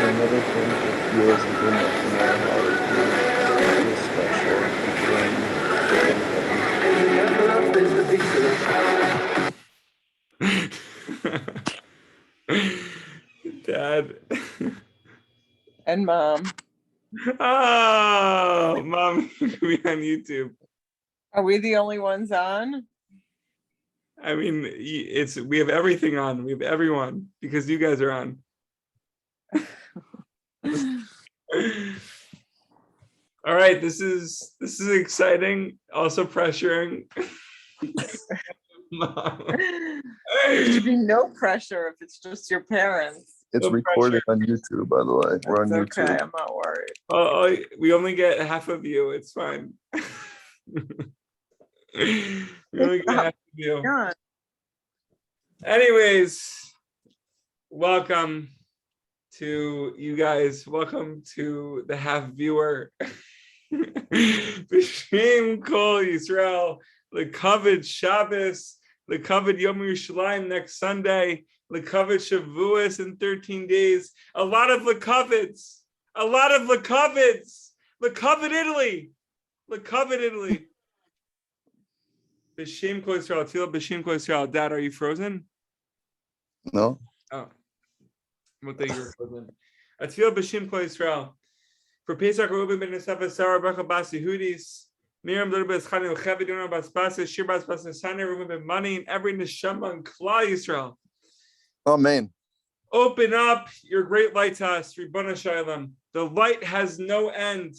Another thing to feel as a woman to know how to feel special and Dad. And Mom. Oh, Mom, we on YouTube. Are we the only ones on? I mean, we have everything on. We have everyone because you guys are on. All right, this is exciting, also pressuring. Mom. There should be no pressure if it's just your parents. It's No recorded pressure. on YouTube, by the way. We're on It's okay, YouTube. I'm not worried. Oh, we only get half of you. It's fine. We only get half of you. God. Anyways, welcome to you guys. Welcome to the half viewer. B'Shem Kol Yisrael, L'Kavod Shabbos, L'Kavod Yom Yerushalayim next Sunday, L'Kavod Shavuos in 13 days. A lot of L'Kavods, L'Kavod Italy, L'Kavod Italy. B'Shem Kol Yisrael, Tefillah B'Shem Kol Yisrael. Dad, are you frozen? No? Oh, well, thank you for frozen. Tefillah B'Shem Kol Yisrael. For Pesach, Reuben ben Yosef, Sarah Bracha Bas Yehudis, Miriam Little Bas Chani L'Chevet Yonah Bas Basa, Shir Bas Bas Nesani, Reuben ben Mani, and every neshama in Klal Yisrael. Amen. Open up your great light to us, Ribbana Shalom. The light has no end,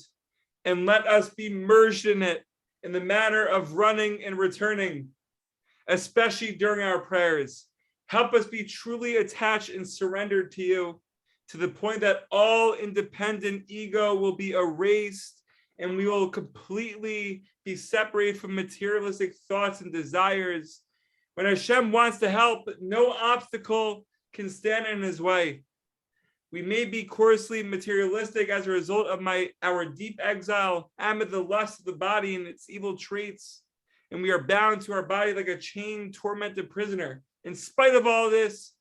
and let us be merged in it in the manner of running and returning, especially during our prayers. Help us be truly attached and surrendered to you, to the point that all independent ego will be erased and we will completely be separated from materialistic thoughts and desires. When Hashem wants to help, no obstacle can stand in his way. We may be coarsely materialistic as a result of our deep exile amid the lust of the body and its evil traits, and we are bound to our body like a chained, tormented prisoner. In spite of all this,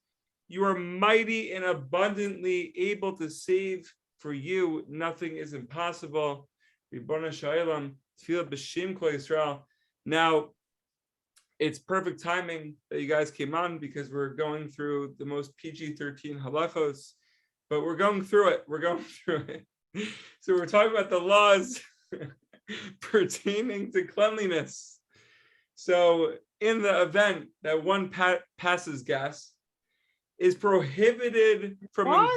you are mighty and abundantly able to save. For you, nothing is impossible. Ribbana Shalom, Tefillah B'Shem Kol Yisrael. Now, it's perfect timing that you guys came on because we're going through the most PG-13 halachos, but we're going through it. So we're talking about the laws pertaining to cleanliness. So in the event that one passes gas, is prohibited from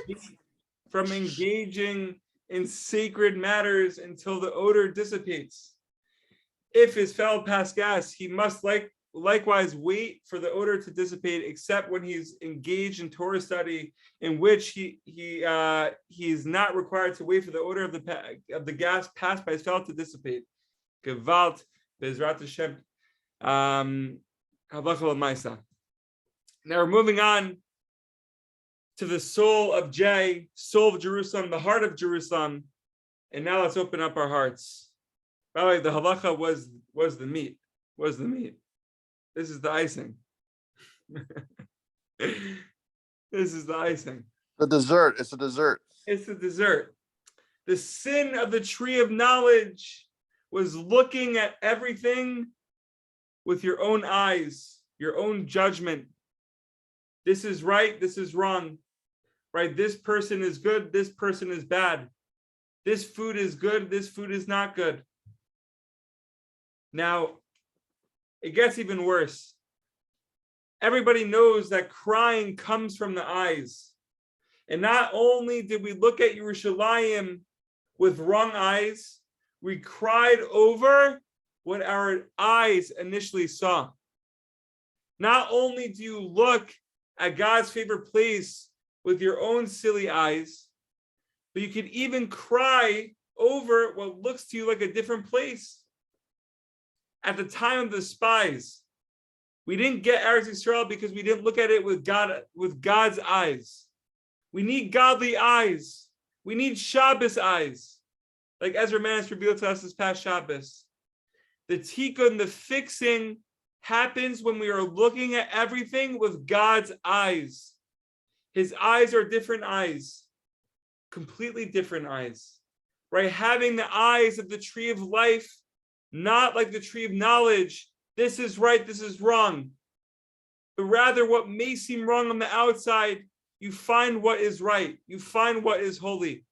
engaging in sacred matters until the odor dissipates. If his fellow passed gas, he must likewise wait for the odor to dissipate, except when he's engaged in Torah study, in which he is not required to wait for the odor of the gas passed by his fellow to dissipate. Gewalt Bezrat Hashem. Now we're moving on to the soul of soul of Jerusalem, the heart of Jerusalem. And now let's open up our hearts. By the way, the halacha was the meat. This is the icing. This is the icing. The dessert. It's a dessert. It's the dessert. The sin of the tree of knowledge was looking at everything with your own eyes, your own judgment. This is right, this is wrong. Right? This person is good, this person is bad. This food is good, this food is not good. Now, it gets even worse. Everybody knows that crying comes from the eyes. And not only did we look at Yerushalayim with wrong eyes, we cried over what our eyes initially saw. Not only do you look at God's favorite place with your own silly eyes, but you can even cry over what looks to you like a different place. At the time of the spies, we didn't get Eretz Yisrael because we didn't look at it with God's eyes. We need godly eyes. We need Shabbos eyes, like Ezra Manis revealed to us this past Shabbos. The tikkun, the fixing, happens when we are looking at everything with God's eyes. His eyes are different eyes, completely different eyes, right? Having the eyes of the tree of life, not like the tree of knowledge. This is right, this is wrong. But rather what may seem wrong on the outside, you find what is right. You find what is holy.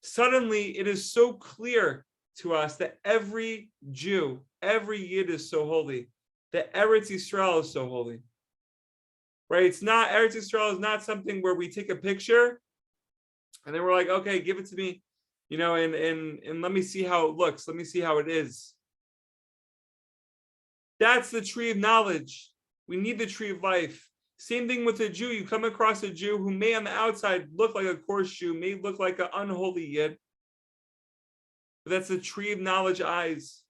Suddenly, it is so clear to us that every Jew, every Yid is so holy, that Eretz Yisrael is so holy. Right? It's not, Eretz Yisrael is not something where we take a picture and then we're like, okay, give it to me, and let me see how it looks. Let me see how it is. That's the tree of knowledge. We need the tree of life. Same thing with a Jew. You come across a Jew who may on the outside look like a coarse Jew, may look like an unholy Yid. But that's the tree of knowledge eyes.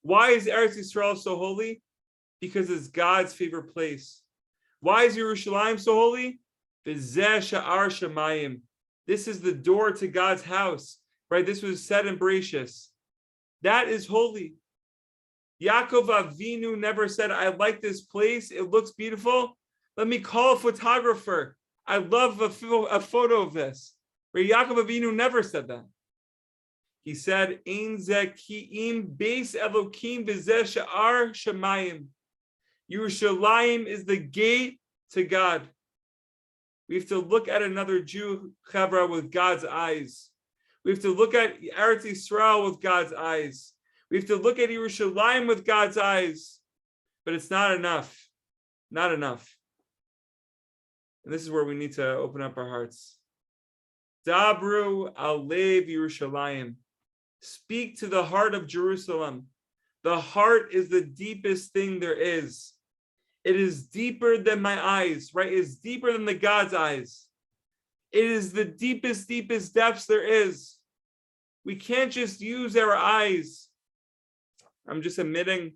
Why is Eretz Yisrael so holy? Because it's God's favorite place. Why is Yerushalayim so holy? V'zeh sha'ar shamayim. This is the door to God's house, right? This was said in Bereshis. That is holy. Yaakov Avinu never said, I like this place. It looks beautiful. Let me call a photographer. I love a photo of this. Right? Yaakov Avinu never said that. He said, Ein zeh ki'im beis Elokim v'zeh sha'ar shamayim. Yerushalayim is the gate to God. We have to look at another Jew, Chevra, with God's eyes. We have to look at Eretz Yisrael with God's eyes. We have to look at Yerushalayim with God's eyes. But it's not enough. Not enough. And this is where we need to open up our hearts. Dabru al lev Yerushalayim. Speak to the heart of Jerusalem. The heart is the deepest thing there is. It is deeper than my eyes, right? It's deeper than the God's eyes. It is the deepest, deepest depths there is. We can't just use our eyes. I'm just admitting,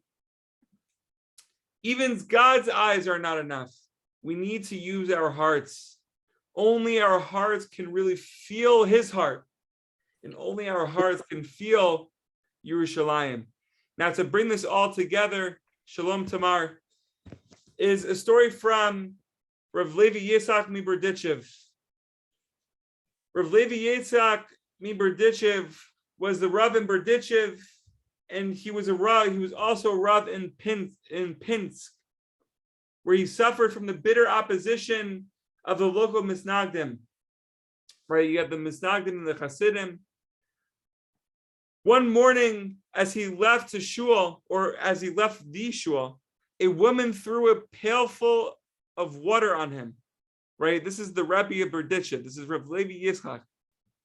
even God's eyes are not enough. We need to use our hearts. Only our hearts can really feel his heart. And only our hearts can feel Yerushalayim. Now, to bring this all together, Shalom Tamar, is a story from Rav Levi Yitzhak Miberdichev. Rav Levi Yitzhak Miberdichev was the Rav in Berdichev, and he was a Rav. He was also a Rav in Pinsk, where he suffered from the bitter opposition of the local Misnagdim. Right, you have the Misnagdim and the Hasidim. One morning, as he left to shul, or as he left the shul, a woman threw a pail full of water on him. Right, this is the Rabbi of Berdichev. This is Rav Levi Yitzchak.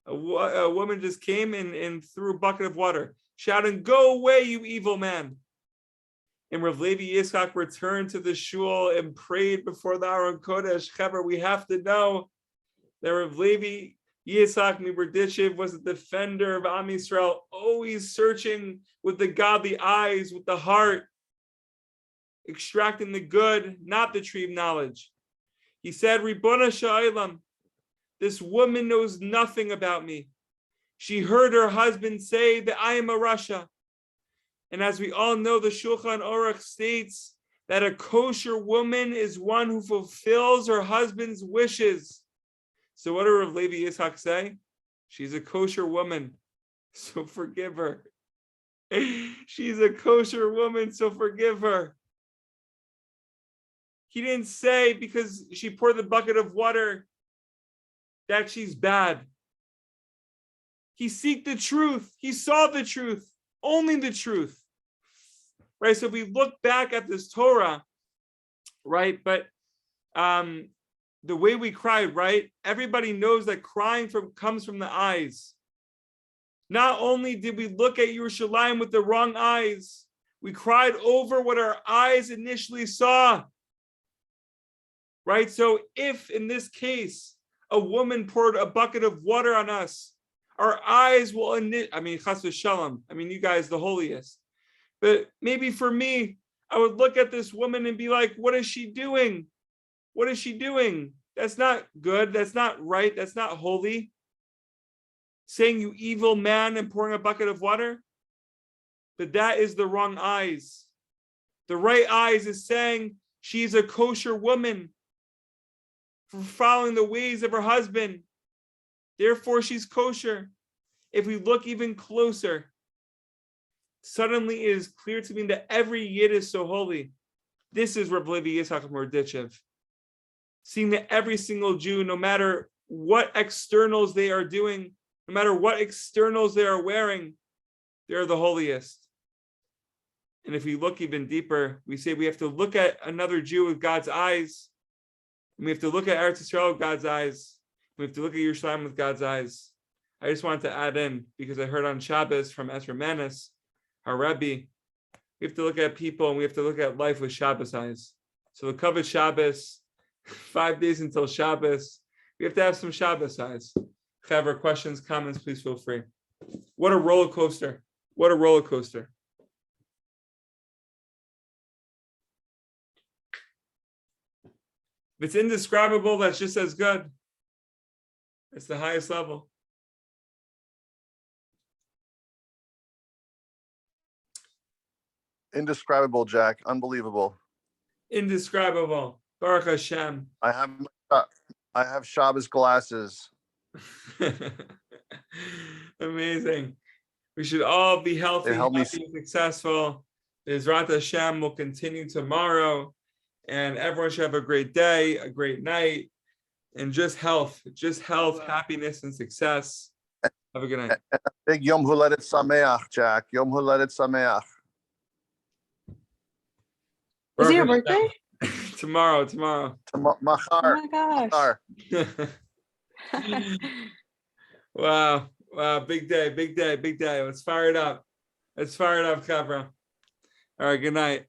A woman just came and threw a bucket of water, shouting, "Go away, you evil man!" And Rav Levi Yitzchak returned to the shul and prayed before the Aron Kodesh. Chaver, we have to know that Rav Levi Yitzhak Miberdichev was a defender of Am Yisrael, always searching with the godly eyes, with the heart, extracting the good, not the tree of knowledge. He said, Ribbono Sha'olam, this woman knows nothing about me. She heard her husband say that I am a Rasha. And as we all know, the Shulchan Aruch states that a kosher woman is one who fulfills her husband's wishes. So what did Rav Levi Yitzhak say? She's a kosher woman, so forgive her. She's a kosher woman, so forgive her. He didn't say because she poured the bucket of water that she's bad. He seeked the truth. He saw the truth, only the truth. Right, so we look back at this Torah, right, but the way we cry, right, everybody knows that crying comes from the eyes. Not only did we look at Yerushalayim with the wrong eyes, we cried over what our eyes initially saw. Right, so if in this case, a woman poured a bucket of water on us, our eyes will, chas v'shalom, you guys, the holiest. But maybe for me, I would look at this woman and be like, what is she doing? What is she doing? That's not good. That's not right. That's not holy. Saying you evil man and pouring a bucket of water. But that is the wrong eyes. The right eyes is saying she's a kosher woman for following the ways of her husband. Therefore, she's kosher. If we look even closer, suddenly it is clear to me that every Yid is so holy. This is Rav Levi Yitzchak Morditchev. Seeing that every single Jew, no matter what externals they are doing, no matter what externals they are wearing, they're the holiest. And if we look even deeper, we say we have to look at another Jew with God's eyes. And we have to look at Eretz Yisrael with God's eyes. We have to look at Yerushalayim with God's eyes. I just wanted to add in, because I heard on Shabbos from Ezra Manis, our Rebbe, we have to look at people and we have to look at life with Shabbos eyes. So the covered Shabbos, 5 days until Shabbos, we have to have some Shabbos eyes. If you have questions, comments, please feel free. What a roller coaster. What a roller coaster. If it's indescribable, that's just as good. It's the highest level. Indescribable, Jack. Unbelievable. Indescribable. Baruch Hashem. I have Shabbos glasses. Amazing. We should all be healthy, happy, and successful. Bezrat Hashem will continue tomorrow. And everyone should have a great day, a great night, and just health, happiness, and success. Have a good night. Big Yom Huledet Sameach, Jack. Yom Huledet Sameach. Is it your birthday? Tomorrow. Machar. Oh my gosh. Wow. Big day. Let's fire it up. Chavra. All right, good night.